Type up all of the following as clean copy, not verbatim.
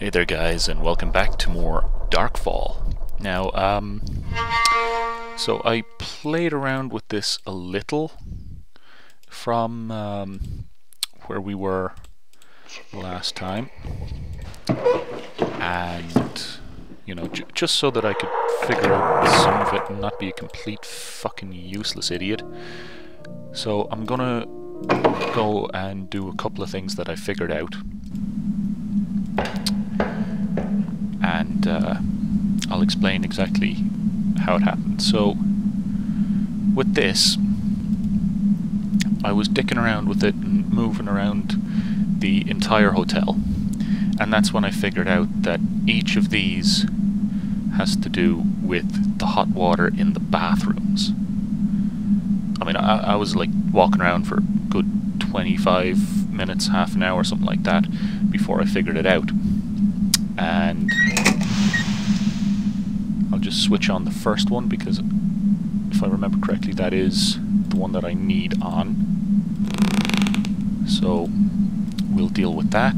Hey there guys, and welcome back to more Darkfall. Now, so I played around with this a little from where we were last time, and you know, just so that I could figure out some of it and not be a complete fucking useless idiot. So I'm gonna go and do a couple of things that I figured out. And I'll explain exactly how it happened. So, with this, I was dicking around with it and moving around the entire hotel, and that's when I figured out that each of these has to do with the hot water in the bathrooms. I mean, I was like walking around for a good 25 minutes, half an hour, something like that, before I figured it out. And I'll just switch on the first one because if I remember correctly that is the one that I need on. So we'll deal with that.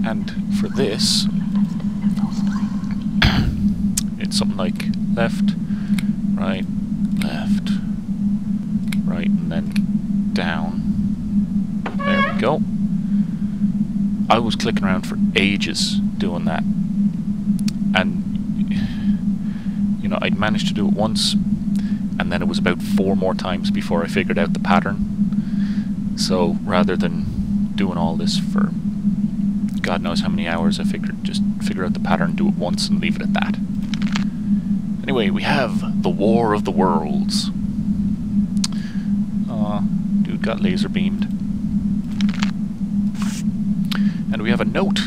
And for this it's something like left, right, and then down. There we go. I was clicking around for ages doing that, and you know, I'd managed to do it once, and then it was about 4 more times before I figured out the pattern. So rather than doing all this for God knows how many hours, I figured just figure out the pattern, do it once, and leave it at that. Anyway, we have the War of the Worlds. Dude got laser beamed. And we have a note.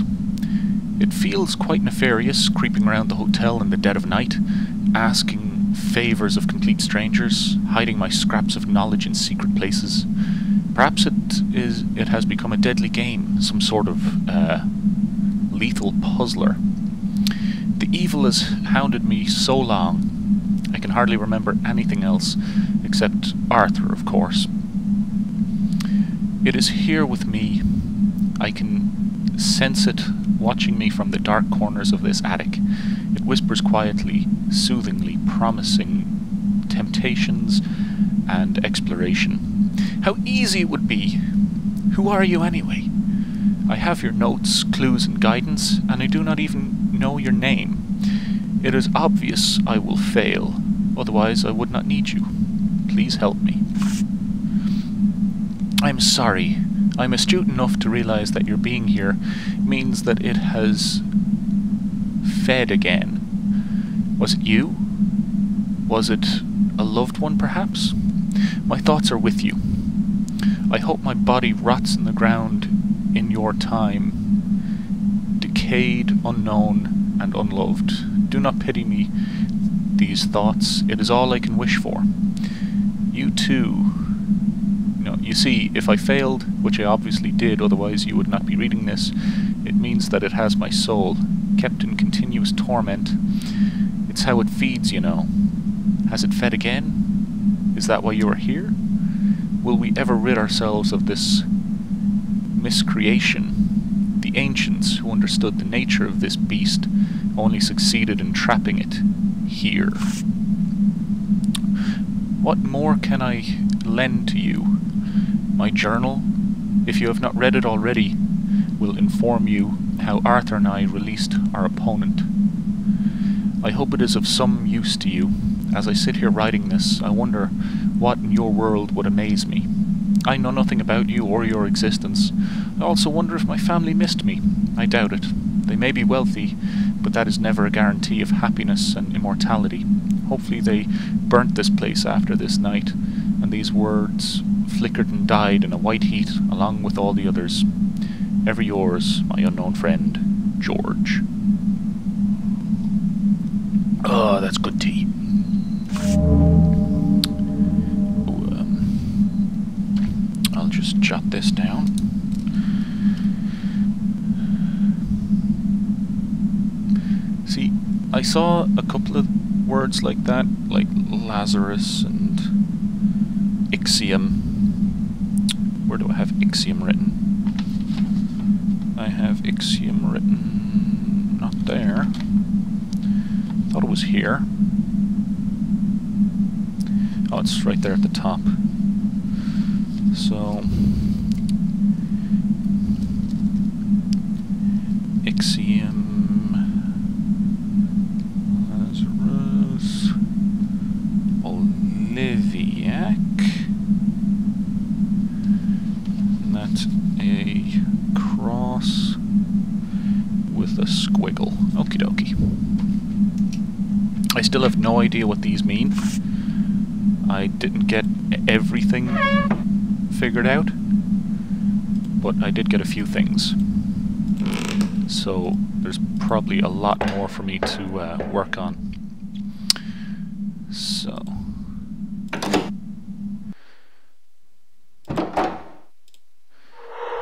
It feels quite nefarious creeping around the hotel in the dead of night, asking favors of complete strangers, hiding my scraps of knowledge in secret places. Perhaps it has become a deadly game, some sort of lethal puzzler. The evil has hounded me so long, I can hardly remember anything else except Arthur, of course. It is here with me. I can sense it watching me from the dark corners of this attic. It whispers quietly, soothingly, promising temptations and exploration. How easy it would be! Who are you anyway? I have your notes, clues and guidance, and I do not even know your name. It is obvious I will fail, otherwise I would not need you. Please help me. I'm sorry. I'm astute enough to realize that your being here means that it has fed again. Was it you? Was it a loved one, perhaps? My thoughts are with you. I hope my body rots in the ground in your time, decayed, unknown, and unloved. Do not pity me, these thoughts. It is all I can wish for. You too. You see, if I failed, which I obviously did, otherwise you would not be reading this, it means that it has my soul, kept in continuous torment. It's how it feeds, you know. Has it fed again? Is that why you are here? Will we ever rid ourselves of this miscreation? The ancients, who understood the nature of this beast, only succeeded in trapping it here. What more can I lend to you? My journal, if you have not read it already, will inform you how Arthur and I released our opponent. I hope it is of some use to you. As I sit here writing this, I wonder what in your world would amaze me. I know nothing about you or your existence. I also wonder if my family missed me. I doubt it. They may be wealthy, but that is never a guarantee of happiness and immortality. Hopefully they burnt this place after this night, and these words flickered and died in a white heat along with all the others. Ever yours, my unknown friend, George. Oh, that's good tea. I'll just jot this down. See, I saw a couple of words like that, like Lazarus and Ixiom. Where do I have Ixiom written? I have Ixiom written... not there. Thought it was here. Oh, it's right there at the top. So... Ixiom... Lazarus... Oliviac... And that's a cross with a squiggle. Okie dokie. I still have no idea what these mean. I didn't get everything figured out, but I did get a few things. So there's probably a lot more for me to work on. So...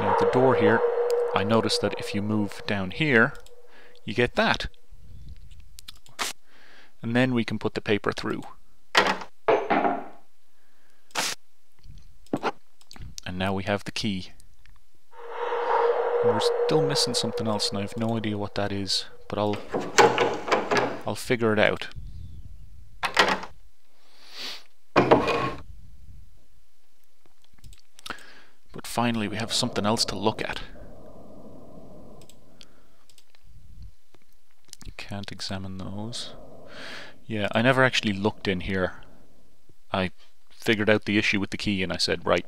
now the door here, I noticed that if you move down here, you get that. And then we can put the paper through. And now we have the key. And we're still missing something else, and I have no idea what that is, but I'll figure it out. But finally we have something else to look at. You can't examine those. Yeah, I never actually looked in here. I figured out the issue with the key and I said, right,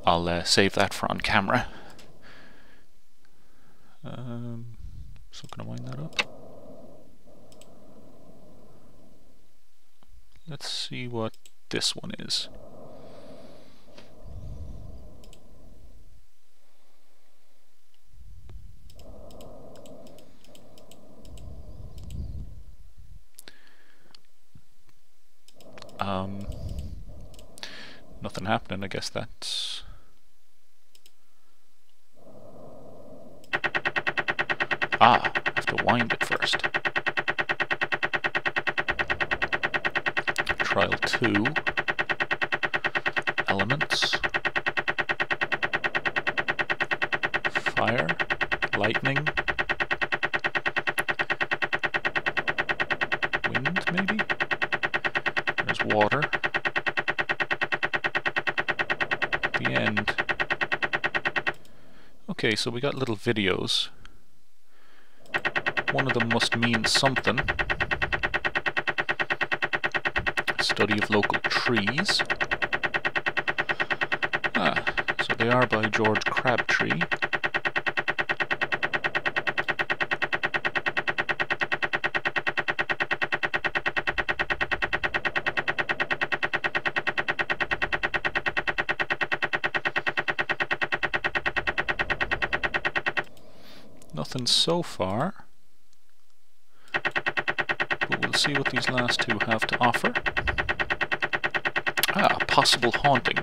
I'll save that for on camera. So can I wind that up? Let's see what this one is. Nothing happening, I guess that's... ah, I have to wind it first. Trial 2. Elements. Fire. Lightning. Wind, maybe? There's water. The end. Okay, so we got little videos. One of them must mean something. Study of local trees. Ah, so they are by George Crabtree. Nothing so far, but we'll see what these last two have to offer. Ah, possible haunting.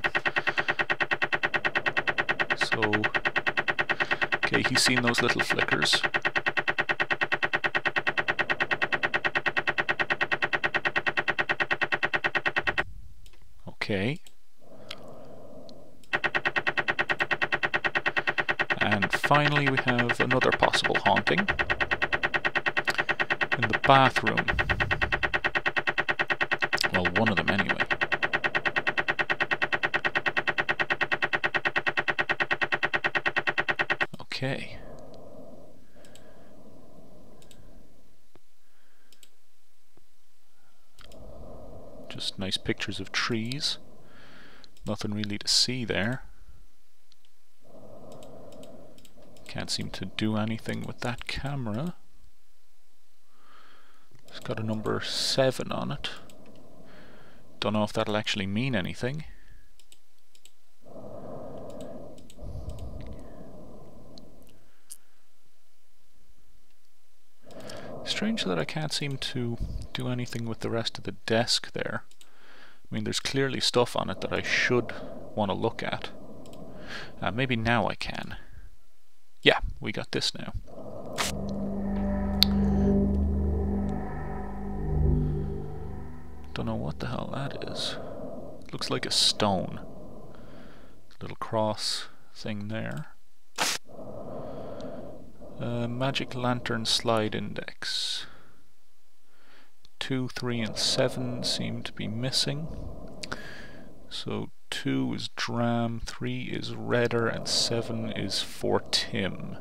So, okay, he's seen those little flickers. Okay. And finally we have another possible haunting in the bathroom. Well, one of them anyway. Okay. Just nice pictures of trees. Nothing really to see there. Can't seem to do anything with that camera. It's got a number 7 on it. Don't know if that'll actually mean anything. Strange that I can't seem to do anything with the rest of the desk there. I mean, there's clearly stuff on it that I should want to look at. Maybe now I can. Yeah, we got this now. Don't know what the hell that is. It looks like a stone. Little cross thing there. Magic Lantern slide index. 2, 3, and 7 seem to be missing. So 2 is Dram, 3 is Redder, and 7 is for Tim.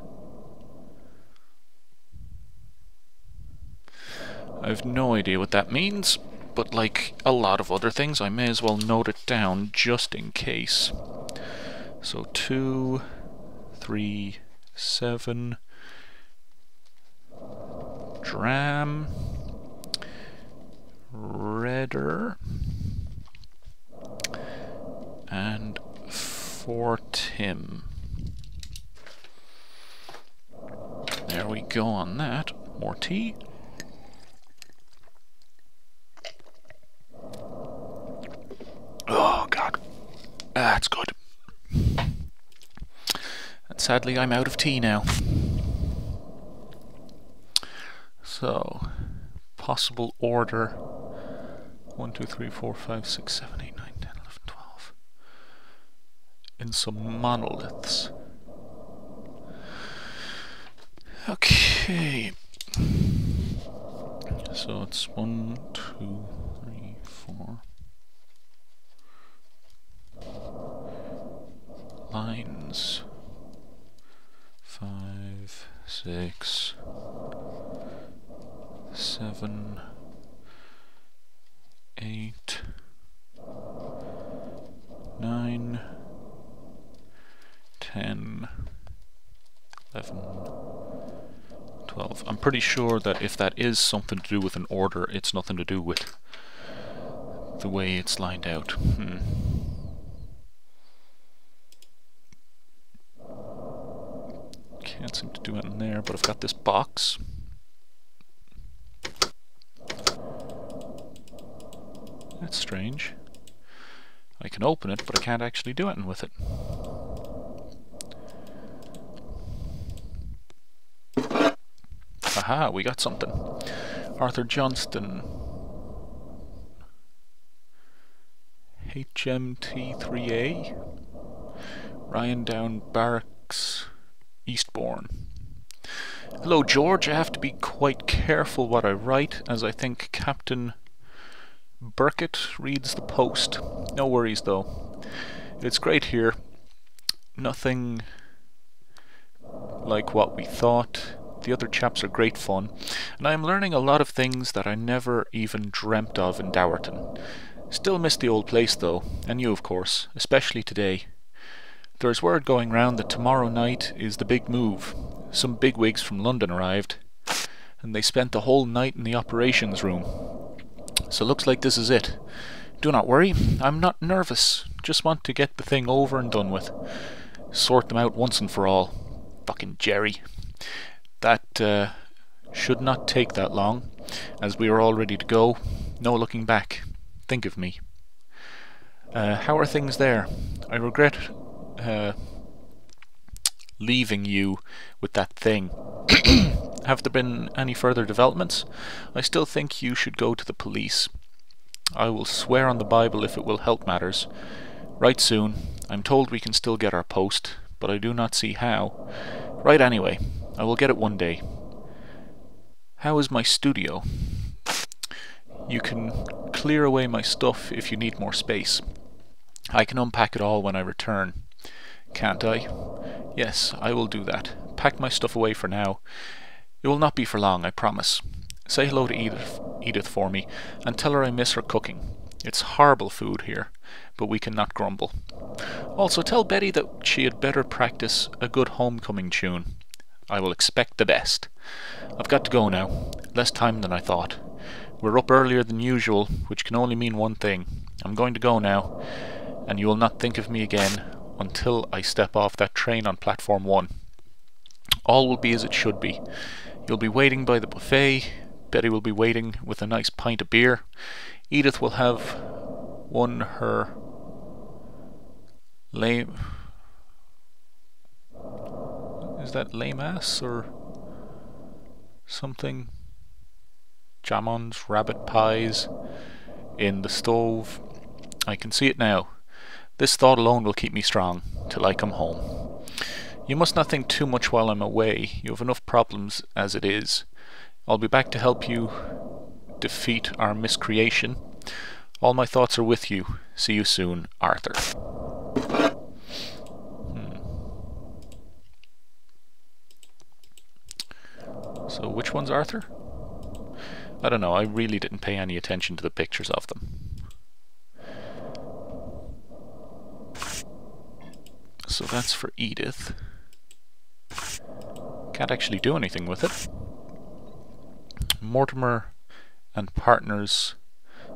I have no idea what that means, but like a lot of other things, I may as well note it down just in case. So 2, 3, 7, Dram, Redder, and for Tim. There we go on that. More tea. Oh god, that's good. And sadly I'm out of tea now. So, possible order 1, 2, 3, 4, 5, 6, 7, 8, 9, 10, 11, 12 in some monoliths. Okay. So it's 1, 2, 3, 4 lines. 5, 6, 7, 8, 9, 10, 11, 12. I'm pretty sure that if that is something to do with an order, it's nothing to do with the way it's lined out. Can't seem to do it in there, but I've got this box. That's strange. I can open it, but I can't actually do anything with it. Aha, we got something. Arthur Johnston. HMT3A. Ryan Down Barracks, Eastbourne. Hello George, I have to be quite careful what I write, as I think Captain Burkett reads the post. No worries though. It's great here. Nothing like what we thought. The other chaps are great fun, and I am learning a lot of things that I never even dreamt of in Dowerton. Still miss the old place though, and you of course, especially today. There's word going round that tomorrow night is the big move. Some bigwigs from London arrived, and they spent the whole night in the operations room. So looks like this is it. Do not worry, I'm not nervous. Just want to get the thing over and done with. Sort them out once and for all. Fucking Jerry. That should not take that long, as we are all ready to go. No looking back. Think of me. How are things there? I regret leaving you with that thing. Have there been any further developments? I still think you should go to the police. I will swear on the Bible if it will help matters. Right soon. I'm told we can still get our post, but I do not see how. Right anyway. I will get it one day. How is my studio? You can clear away my stuff if you need more space. I can unpack it all when I return. Can't I? Yes, I will do that. Pack my stuff away for now. It will not be for long, I promise. Say hello to Edith for me, and tell her I miss her cooking. It's horrible food here, but we cannot grumble. Also tell Betty that she had better practice a good homecoming tune. I will expect the best. I've got to go now. Less time than I thought. We're up earlier than usual, which can only mean one thing. I'm going to go now, and you will not think of me again until I step off that train on platform 1. All will be as it should be. You'll be waiting by the buffet. Betty will be waiting with a nice pint of beer. Edith will have won her lame... Is that lame ass or something? Jamons, rabbit pies in the stove. I can see it now. This thought alone will keep me strong till I come home. You must not think too much while I'm away. You have enough problems as it is. I'll be back to help you defeat our miscreation. All my thoughts are with you. See you soon, Arthur. So which one's Arthur? I don't know, I really didn't pay any attention to the pictures of them. So that's for Edith. Can't actually do anything with it. Mortimer and Partners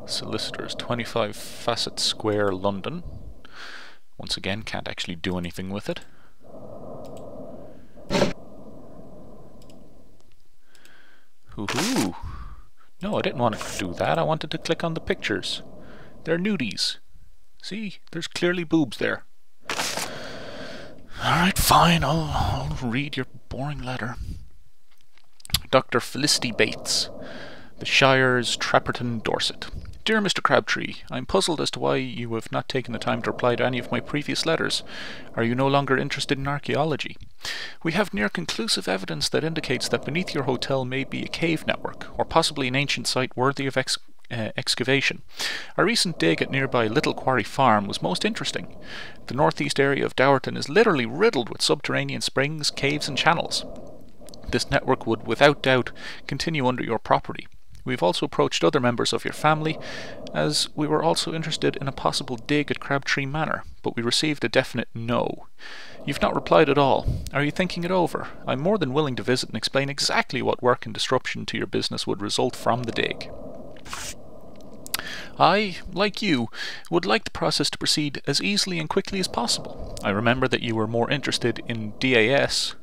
Solicitors, 25 Facet Square, London. Once again, can't actually do anything with it. Hoo-hoo! No, I didn't want to do that. I wanted to click on the pictures. They're nudies. See, there's clearly boobs there. Alright, fine, I'll read your boring letter. Dr. Felicity Bates, The Shires, Trapperton, Dorset. Dear Mr. Crabtree, I'm puzzled as to why you have not taken the time to reply to any of my previous letters. Are you no longer interested in archaeology? We have near conclusive evidence that indicates that beneath your hotel may be a cave network, or possibly an ancient site worthy of excavation. Our recent dig at nearby Little Quarry Farm was most interesting. The northeast area of Dowerton is literally riddled with subterranean springs, caves and channels. This network would without doubt continue under your property. We've also approached other members of your family, as we were also interested in a possible dig at Crabtree Manor, but we received a definite no. You've not replied at all. Are you thinking it over? I'm more than willing to visit and explain exactly what work and disruption to your business would result from the dig. I, like you, would like the process to proceed as easily and quickly as possible. I remember that you were more interested in DAS,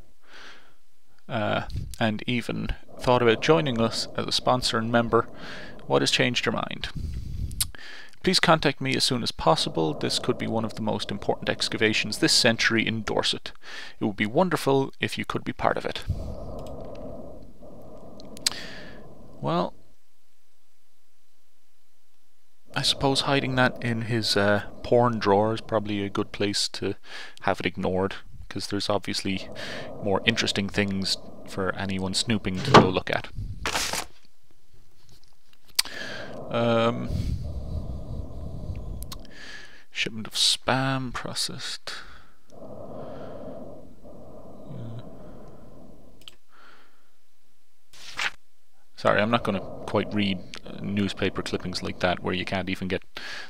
and even thought about joining us as a sponsor and member. What has changed your mind? Please contact me as soon as possible. This could be one of the most important excavations this century in Dorset. It would be wonderful if you could be part of it. Well, I suppose hiding that in his porn drawer is probably a good place to have it ignored, because there's obviously more interesting things for anyone snooping to go look at. Shipment of spam processed. Sorry, I'm not going to quite read newspaper clippings like that where you can't even get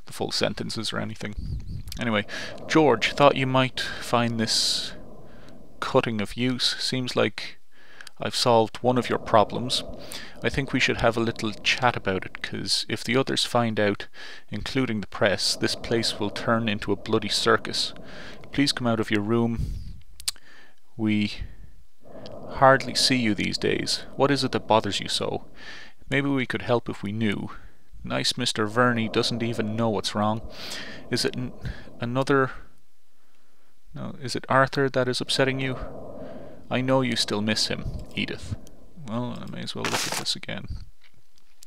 the full sentences or anything. Anyway, George, thought you might find this cutting of use. Seems like I've solved one of your problems. I think we should have a little chat about it, because if the others find out, including the press, this place will turn into a bloody circus. Please come out of your room. We hardly see you these days. What is it that bothers you so? Maybe we could help if we knew. Nice Mr. Verney doesn't even know what's wrong. Is it another... No, is it Arthur that is upsetting you? I know you still miss him, Edith. Well, I may as well look at this again.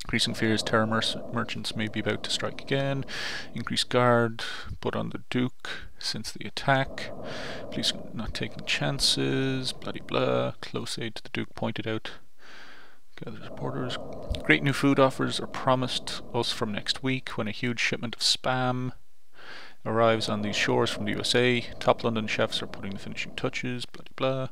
Increasing fears, terror merchants may be about to strike again. Increased guard put on the Duke since the attack. Police not taking chances. Bloody blah. Close aid to the Duke pointed out. Gather reporters. Great new food offers are promised us from next week when a huge shipment of spam arrives on these shores from the USA. Top London chefs are putting the finishing touches. Bloody blah.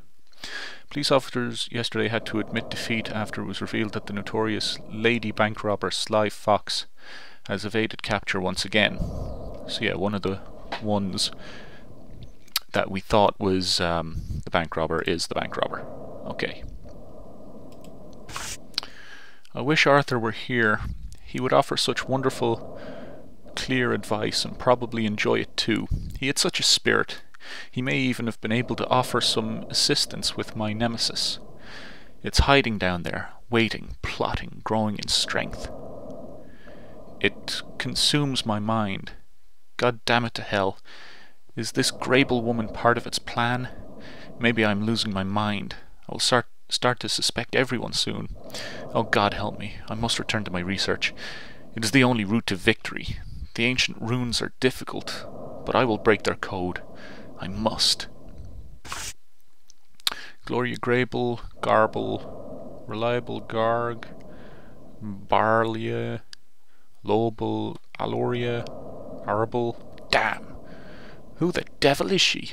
Police officers yesterday had to admit defeat after it was revealed that the notorious lady bank robber Sly Fox has evaded capture once again. So yeah, one of the ones that we thought was the bank robber is the bank robber. Okay. I wish Arthur were here. He would offer such wonderful, clear advice and probably enjoy it too. He had such a spirit. He may even have been able to offer some assistance with my nemesis. It's hiding down there, waiting, plotting, growing in strength. It consumes my mind. God damn it to hell. Is this Grable woman part of its plan? Maybe I'm losing my mind. I will start to suspect everyone soon. Oh, God help me. I must return to my research. It is the only route to victory. The ancient runes are difficult, but I will break their code. I must. Gloria Grable, Garble, Reliable Garg, Barlia, Lobel, Aloria, Arable. Damn! Who the devil is she?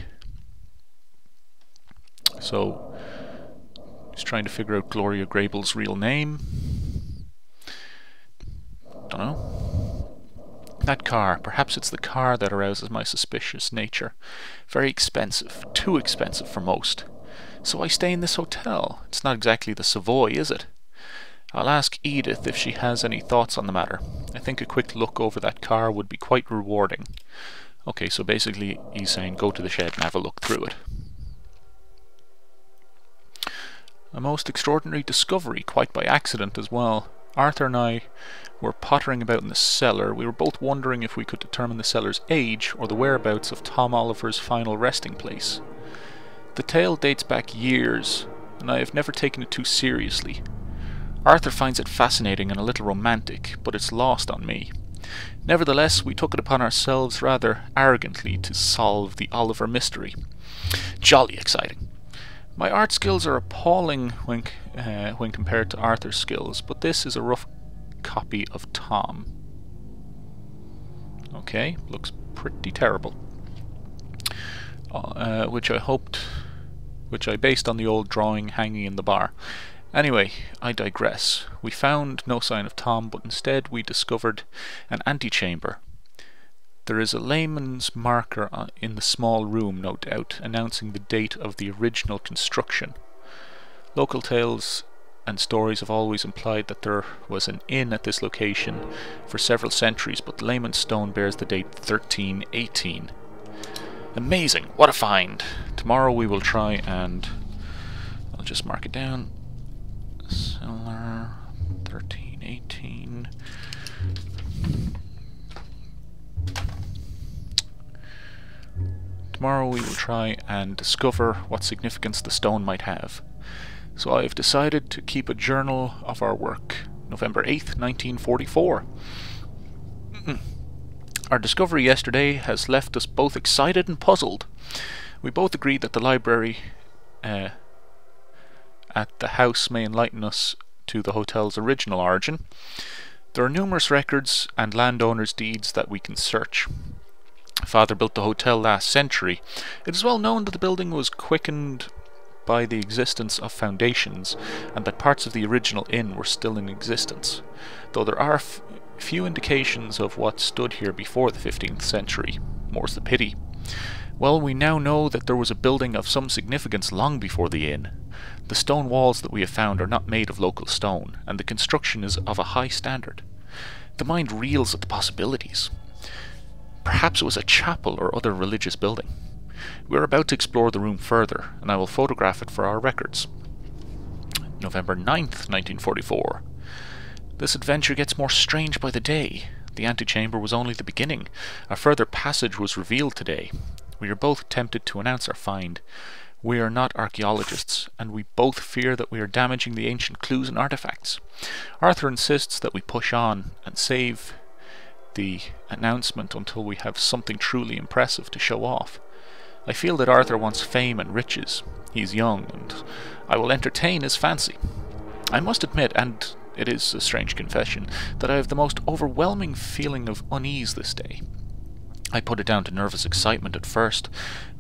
So, just trying to figure out Gloria Grable's real name. Don't know. That car, perhaps it's the car that arouses my suspicious nature. Very expensive, too expensive for most. So I stay in this hotel. It's not exactly the Savoy, is it? I'll ask Edith if she has any thoughts on the matter. I think a quick look over that car would be quite rewarding. Okay, so basically he's saying go to the shed and have a look through it. A most extraordinary discovery, quite by accident as well. Arthur and I were pottering about in the cellar. We were both wondering if we could determine the cellar's age or the whereabouts of Tom Oliver's final resting place. The tale dates back years, and I have never taken it too seriously. Arthur finds it fascinating and a little romantic, but it's lost on me. Nevertheless, we took it upon ourselves rather arrogantly to solve the Oliver mystery. Jolly exciting. My art skills are appalling when compared to Arthur's skills, but this is a rough copy of Tom. Okay, looks pretty terrible. Which I based on the old drawing hanging in the bar. Anyway, I digress. We found no sign of Tom, but instead we discovered an antechamber. There is a layman's marker in the small room, no doubt, announcing the date of the original construction. Local tales and stories have always implied that there was an inn at this location for several centuries, but the layman's stone bears the date 1318. Amazing! What a find! Tomorrow we will try and... I'll just mark it down. Cellar 1318. Tomorrow we will try and discover what significance the stone might have. So I have decided to keep a journal of our work. November 8th, 1944. Our discovery yesterday has left us both excited and puzzled. We both agree that the library at the house may enlighten us to the hotel's original origin. There are numerous records and landowners' deeds that we can search. Father built the hotel last century. It is well known that the building was quickened by the existence of foundations, and that parts of the original inn were still in existence, though there are few indications of what stood here before the 15th century. More's the pity. Well, we now know that there was a building of some significance long before the inn. The stone walls that we have found are not made of local stone, and the construction is of a high standard. The mind reels at the possibilities. Perhaps it was a chapel or other religious building. We are about to explore the room further, and I will photograph it for our records. November 9th, 1944. This adventure gets more strange by the day. The antechamber was only the beginning. A further passage was revealed today. We are both tempted to announce our find. We are not archaeologists, and we both fear that we are damaging the ancient clues and artifacts. Arthur insists that we push on and save the announcement until we have something truly impressive to show off. I feel that Arthur wants fame and riches. He is young, and I will entertain his fancy. I must admit, and it is a strange confession, that I have the most overwhelming feeling of unease this day. I put it down to nervous excitement at first,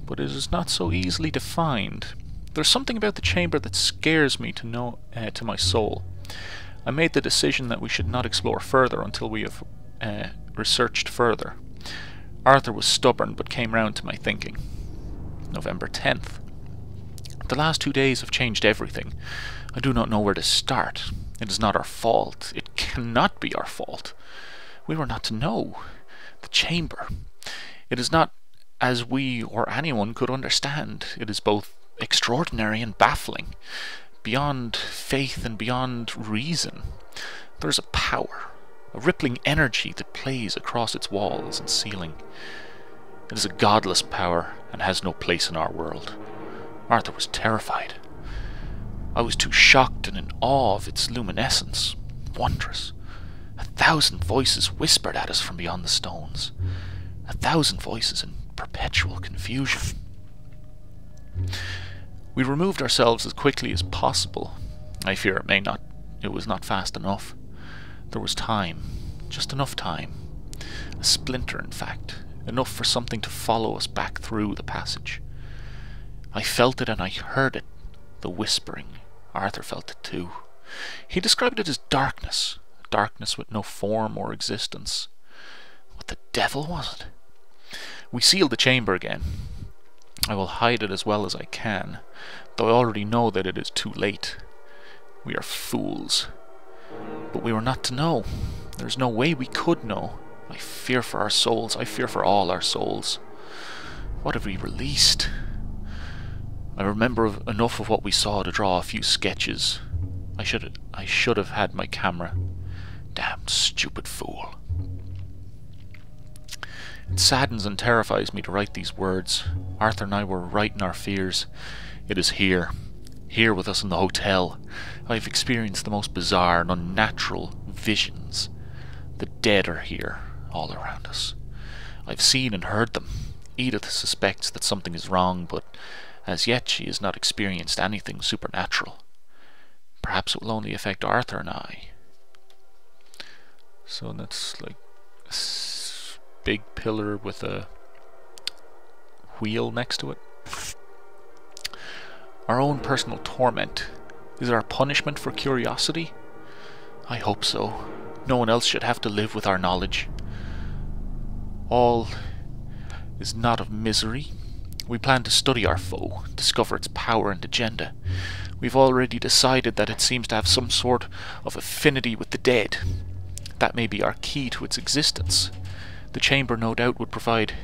but it is not so easily defined. There's something about the chamber that scares me to my soul. I made the decision that we should not explore further until we have researched further. Arthur was stubborn, but came round to my thinking. November 10th. The last 2 days have changed everything. I do not know where to start. It is not our fault. It cannot be our fault. We were not to know. The chamber. It is not as we or anyone could understand. It is both extraordinary and baffling, beyond faith and beyond reason. There is a power, a rippling energy that plays across its walls and ceiling. It is a godless power and has no place in our world. Arthur was terrified. I was too shocked and in awe of its luminescence. Wondrous. 1,000 voices whispered at us from beyond the stones. 1,000 voices in perpetual confusion. We removed ourselves as quickly as possible. I fear it was not fast enough. There was time, just enough time. A splinter, in fact, enough for something to follow us back through the passage. I felt it and I heard it, the whispering. Arthur felt it too. He described it as darkness, darkness with no form or existence. What the devil was it? We sealed the chamber again. I will hide it as well as I can, though I already know that it is too late. We are fools. But we were not to know. There is no way we could know. I fear for our souls. I fear for all our souls. What have we released? I remember enough of what we saw to draw a few sketches. I should have had my camera. Damn stupid fool. It saddens and terrifies me to write these words. Arthur and I were right in our fears. It is here. Here with us in the hotel. I have experienced the most bizarre and unnatural visions. The dead are here, all around us. I've seen and heard them. Edith suspects that something is wrong, but as yet she has not experienced anything supernatural. Perhaps it will only affect Arthur and I. So that's like a big pillar with a wheel next to it. Our own personal torment. Is our punishment for curiosity? I hope so. No one else should have to live with our knowledge. All is not of misery. We plan to study our foe, discover its power and agenda. We've already decided that it seems to have some sort of affinity with the dead. That may be our key to its existence. The chamber no doubt would provide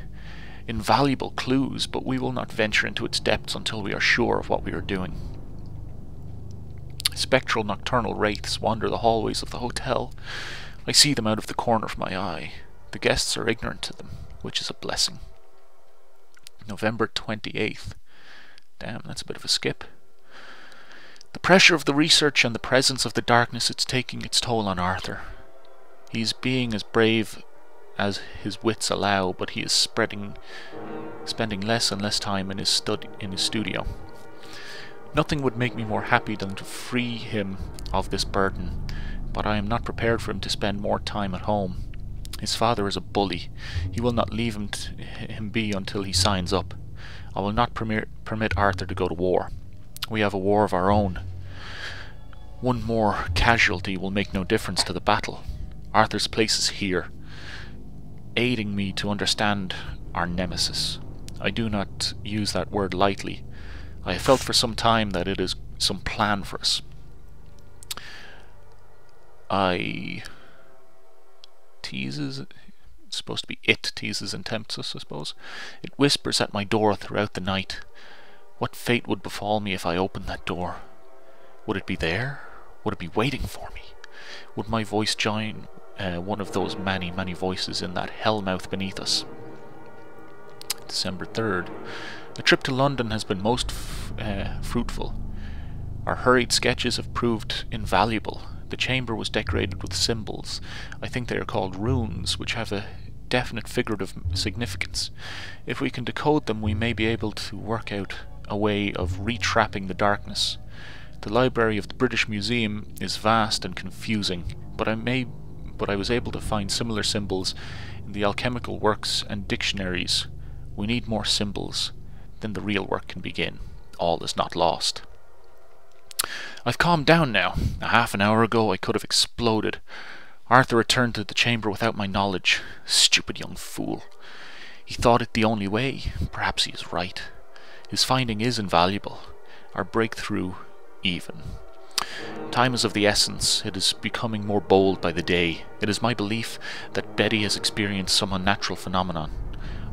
invaluable clues, but we will not venture into its depths until we are sure of what we are doing. Spectral nocturnal wraiths wander the hallways of the hotel. I see them out of the corner of my eye. The guests are ignorant to them, which is a blessing. November 28th. Damn, that's a bit of a skip. The pressure of the research and the presence of the darkness, it's taking its toll on Arthur. He's being as brave as his wits allow, but he is spending less and less time in his studio. Nothing would make me more happy than to free him of this burden, but I am not prepared for him to spend more time at home. His father is a bully. He will not leave him be until he signs up. I will not permit Arthur to go to war. We have a war of our own. One more casualty will make no difference to the battle. Arthur's place is here, aiding me to understand our nemesis. I do not use that word lightly. I have felt for some time that it is some plan for us. Teases, it's supposed to be it teases and tempts us, I suppose. It whispers at my door throughout the night. What fate would befall me if I opened that door? Would it be there? Would it be waiting for me? Would my voice join one of those many, many voices in that hellmouth beneath us? December 3rd. The trip to London has been most fruitful. Our hurried sketches have proved invaluable. The chamber was decorated with symbols. I think they are called runes, which have a definite figurative significance. If we can decode them, we may be able to work out a way of retrapping the darkness. The library of the British Museum is vast and confusing, but I was able to find similar symbols in the alchemical works and dictionaries. We need more symbols. Then the real work can begin. All is not lost. I've calmed down now. A half an hour ago I could have exploded. Arthur returned to the chamber without my knowledge. Stupid young fool. He thought it the only way. Perhaps he is right. His finding is invaluable. Our breakthrough even. Time is of the essence. It is becoming more bold by the day. It is my belief that Betty has experienced some unnatural phenomenon.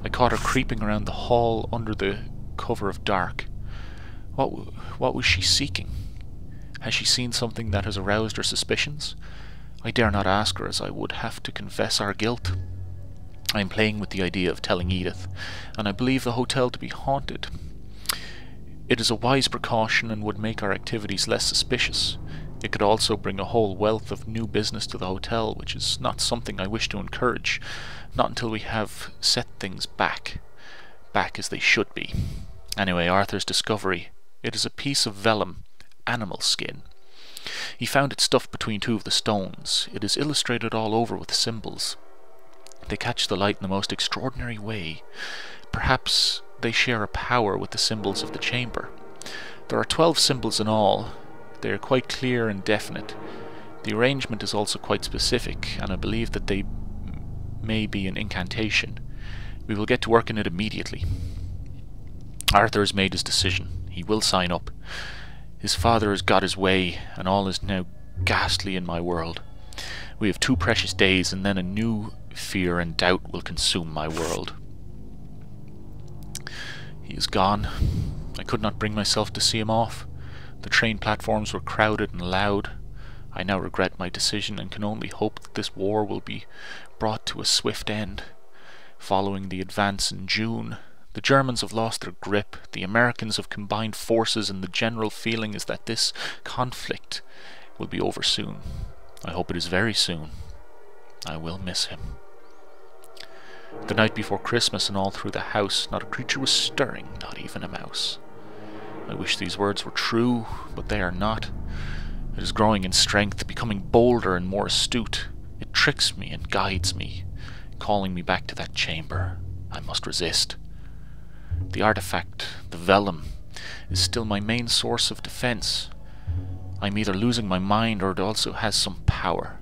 I caught her creeping around the hall under the cover of dark. What was she seeking? Has she seen something that has aroused her suspicions? I dare not ask her, as I would have to confess our guilt. I am playing with the idea of telling Edith, and I believe the hotel to be haunted. It is a wise precaution and would make our activities less suspicious. It could also bring a whole wealth of new business to the hotel, which is not something I wish to encourage, not until we have set things back as they should be. Anyway, Arthur's discovery It is a piece of vellum, animal skin. He found it stuffed between two of the stones. It is illustrated all over with symbols. They catch the light in the most extraordinary way. Perhaps they share a power with the symbols of the chamber. There are 12 symbols in all. They are quite clear and definite. The arrangement is also quite specific, and I believe that they may be an incantation. We will get to work on it immediately. Arthur has made his decision. He will sign up. His father has got his way, and all is now ghastly in my world. We have 2 precious days, and then a new fear and doubt will consume my world. He is gone. I could not bring myself to see him off. The train platforms were crowded and loud. I now regret my decision and can only hope that this war will be brought to a swift end. Following the advance in June, the Germans have lost their grip, the Americans have combined forces, and the general feeling is that this conflict will be over soon. I hope it is very soon. I will miss him. The night before Christmas, and all through the house, not a creature was stirring, not even a mouse. I wish these words were true, but they are not. It is growing in strength, becoming bolder and more astute. It tricks me and guides me, calling me back to that chamber. I must resist. The artifact, the vellum, is still my main source of defense. I'm either losing my mind or it also has some power.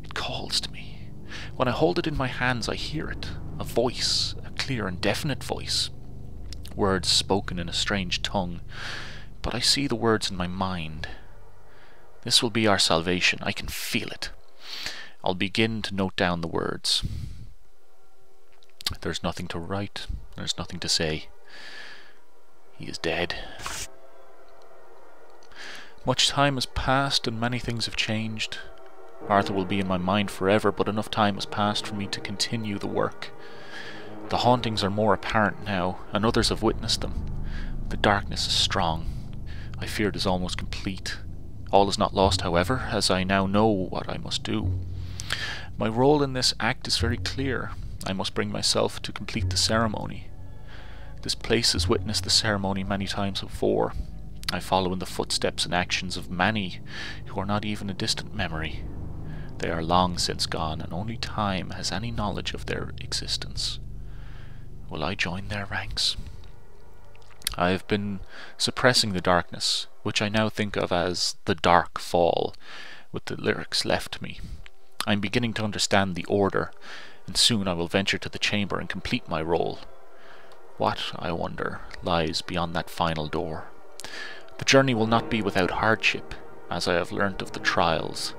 It calls to me. When I hold it in my hands, I hear it. A voice, a clear and definite voice. Words spoken in a strange tongue, but I see the words in my mind. This will be our salvation. I can feel it. I'll begin to note down the words. There's nothing to write. There's nothing to say. He is dead. Much time has passed and many things have changed. Arthur will be in my mind forever, but enough time has passed for me to continue the work. The hauntings are more apparent now, and others have witnessed them. The darkness is strong. I fear it is almost complete. All is not lost, however, as I now know what I must do. My role in this act is very clear. I must bring myself to complete the ceremony. This place has witnessed the ceremony many times before. I follow in the footsteps and actions of many who are not even a distant memory. They are long since gone, and only time has any knowledge of their existence. Will I join their ranks? I have been suppressing the darkness, which I now think of as the Dark Fall, with the lyrics left me. I am beginning to understand the order, and soon I will venture to the chamber and complete my role. What, I wonder, lies beyond that final door? The journey will not be without hardship, as I have learnt of the trials.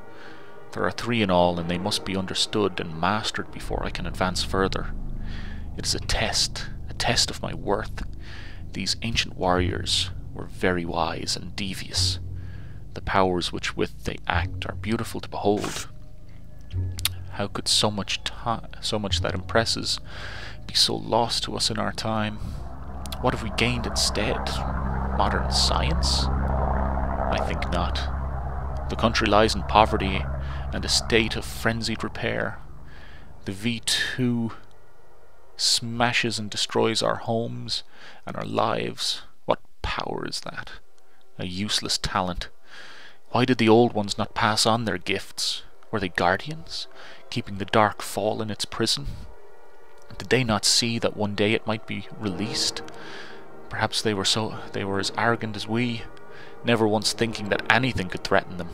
There are 3 in all, and they must be understood and mastered before I can advance further. It is a test of my worth. These ancient warriors were very wise and devious. The powers which with they act are beautiful to behold. How could so much that impresses be so lost to us in our time? What have we gained instead? Modern science? I think not. The country lies in poverty and a state of frenzied repair. The V2 smashes and destroys our homes and our lives. What power is that? A useless talent. Why did the old ones not pass on their gifts? Were they guardians, keeping the Dark Fall in its prison? Did they not see that one day it might be released? Perhaps they were as arrogant as we, never once thinking that anything could threaten them.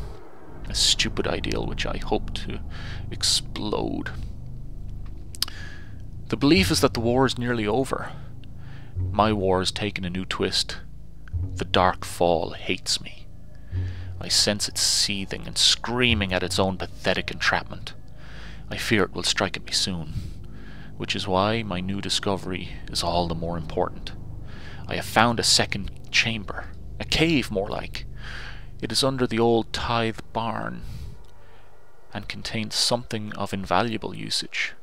A stupid ideal which I hope to explode. The belief is that the war is nearly over. My war has taken a new twist. The Dark Fall hates me. I sense it seething and screaming at its own pathetic entrapment. I fear it will strike at me soon, which is why my new discovery is all the more important. I have found a second chamber, a cave more like. It is under the old tithe barn, and contains something of invaluable usage.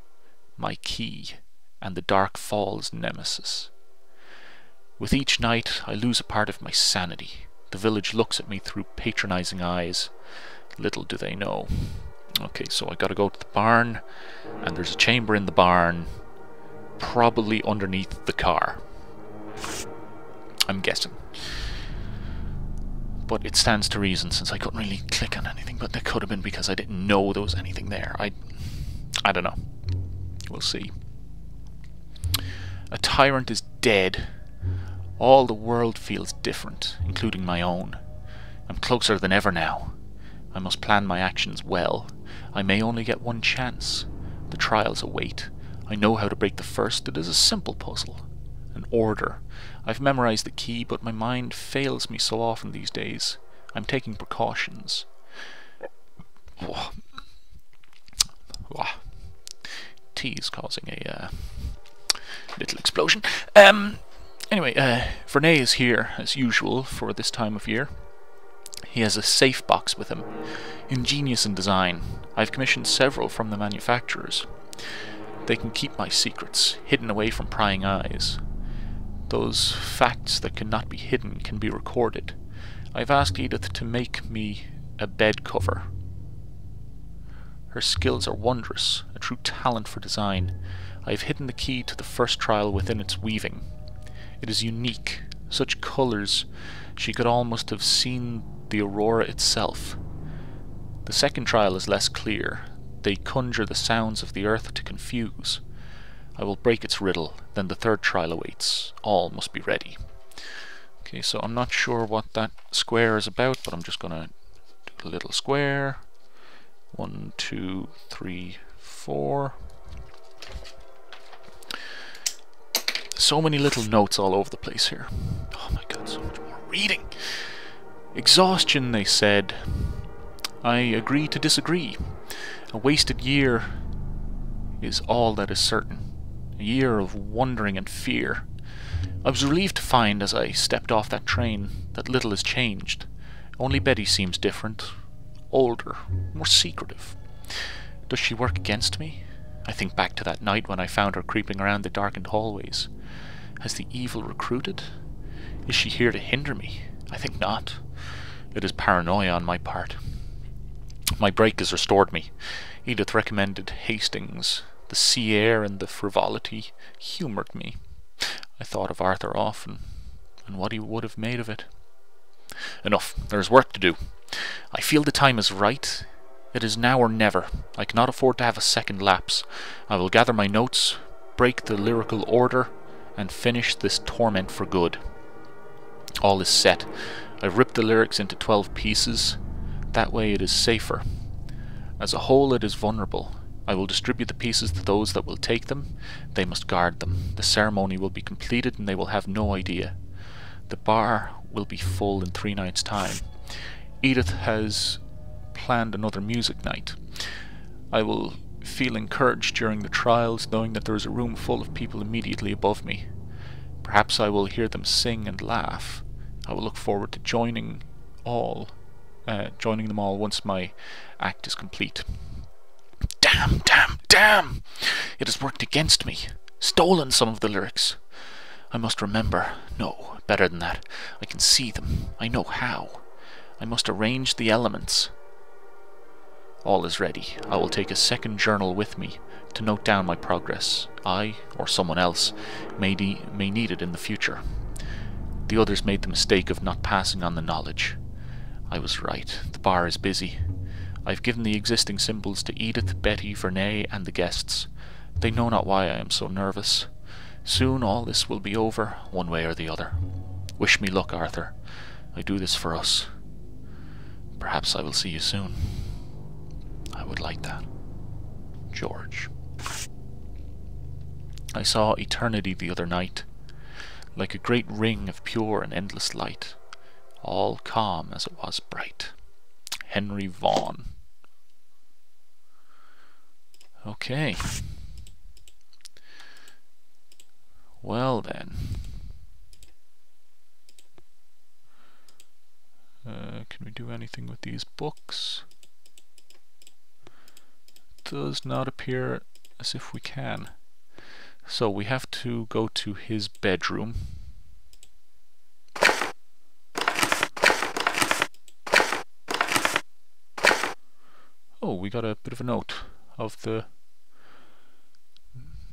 My key, and the Dark Fall's nemesis. With each night I lose a part of my sanity. The village looks at me through patronizing eyes. Little do they know. Okay, so I gotta go to the barn, and there's a chamber in the barn, probably underneath the car. I'm guessing. But it stands to reason, since I couldn't really click on anything, but that could have been because I didn't know there was anything there. I don't know. We'll see. A tyrant is dead. All the world feels different, including my own. I'm closer than ever now. I must plan my actions well. I may only get one chance. The trials await. I know how to break the first. It is a simple puzzle. An order. I've memorized the key, but my mind fails me so often these days. I'm taking precautions. Tea is causing a little explosion. Anyway, Vernay is here, as usual, for this time of year. He has a safe box with him. Ingenious in design. I've commissioned several from the manufacturers. They can keep my secrets, hidden away from prying eyes. Those facts that cannot be hidden can be recorded. I've asked Edith to make me a bed cover. Her skills are wondrous, a true talent for design. I have hidden the key to the first trial within its weaving. It is unique. Such colours, she could almost have seen the aurora itself. The second trial is less clear. They conjure the sounds of the earth to confuse. I will break its riddle, then the third trial awaits. All must be ready. Okay, so I'm not sure what that square is about, but I'm just gonna do a little square. 1, 2, 3, 4. So many little notes all over the place here. Oh my god, so much more reading. Exhaustion, they said. I agree to disagree. A wasted year is all that is certain. A year of wondering and fear. I was relieved to find, as I stepped off that train, that little has changed. Only Betty seems different. Older. More secretive. Does she work against me? I think back to that night when I found her creeping around the darkened hallways. Has the evil recruited? Is she here to hinder me? I think not. It is paranoia on my part. My break has restored me. Edith recommended Hastings. The sea air and the frivolity humoured me. I thought of Arthur often, and what he would have made of it. Enough. There is work to do. I feel the time is right. It is now or never. I cannot afford to have a second lapse. I will gather my notes, break the lyrical order, and finish this torment for good. All is set. I've ripped the lyrics into 12 pieces. That way it is safer. As a whole it is vulnerable. I will distribute the pieces to those that will take them. They must guard them. The ceremony will be completed and they will have no idea. The bar will be full in 3 nights' time. Edith has planned another music night. I will feel encouraged during the trials, knowing that there is a room full of people immediately above me. Perhaps I will hear them sing and laugh. I will look forward to joining them all once my act is complete. Damn, damn, damn! It has worked against me. Stolen some of the lyrics. I must remember. No, better than that. I can see them. I know how. I must arrange the elements. All is ready. I will take a second journal with me to note down my progress. I, or someone else, may need it in the future. The others made the mistake of not passing on the knowledge. I was right. The bar is busy. I've given the existing symbols to Edith, Betty, Vernay, and the guests. They know not why I am so nervous. Soon all this will be over, one way or the other. Wish me luck, Arthur. I do this for us. Perhaps I will see you soon. I would like that. George. I saw eternity the other night, like a great ring of pure and endless light, all calm as it was bright. Henry Vaughan. Okay. Well then. Can we do anything with these books? Does not appear as if we can. So we have to go to his bedroom. Oh, we got a bit of a note of the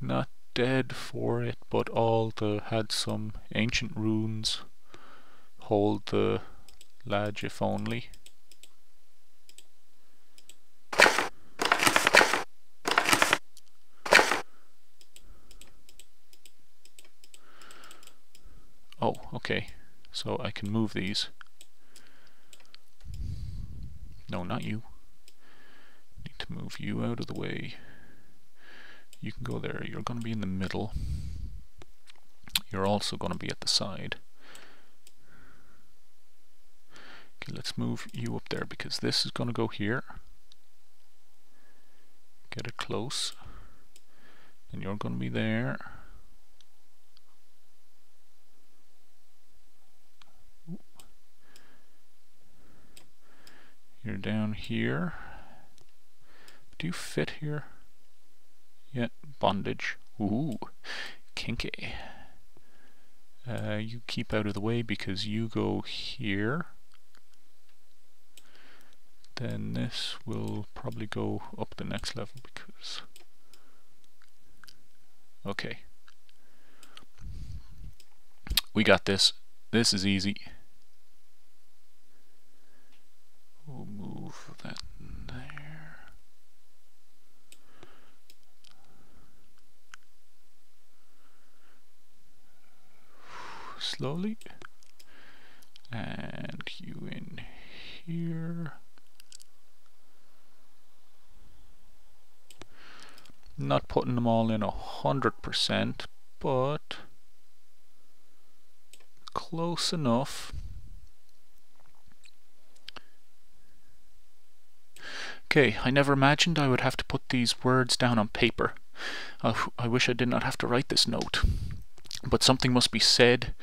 not dead for it, but all the had some ancient runes hold the Lodge if only. Oh, okay. So I can move these. No, not you. Need to move you out of the way. You can go there. You're going to be in the middle. You're also going to be at the side. Okay, let's move you up there because this is going to go here. Get it close. And you're going to be there. You're down here. Do you fit here? Yeah, bondage. Ooh, kinky. You keep out of the way because you go here. Then this will probably go up the next level because... Okay. We got this. This is easy. We'll move that there. Slowly. And you in here. Not putting them all in 100%, but close enough. Okay, I never imagined I would have to put these words down on paper. I wish I did not have to write this note. But something must be said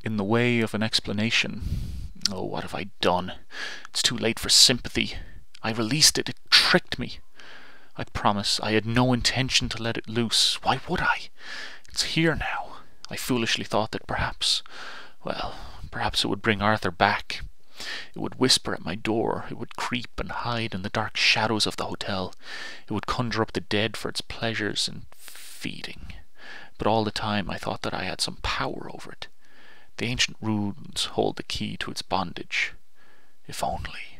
in the way of an explanation. Oh, what have I done? It's too late for sympathy. I released it. It tricked me. I promise I had no intention to let it loose. Why would I? It's here now. I foolishly thought that perhaps it would bring Arthur back. It would whisper at my door. It would creep and hide in the dark shadows of the hotel. It would conjure up the dead for its pleasures and feeding. But all the time I thought that I had some power over it. The ancient runes hold the key to its bondage. If only...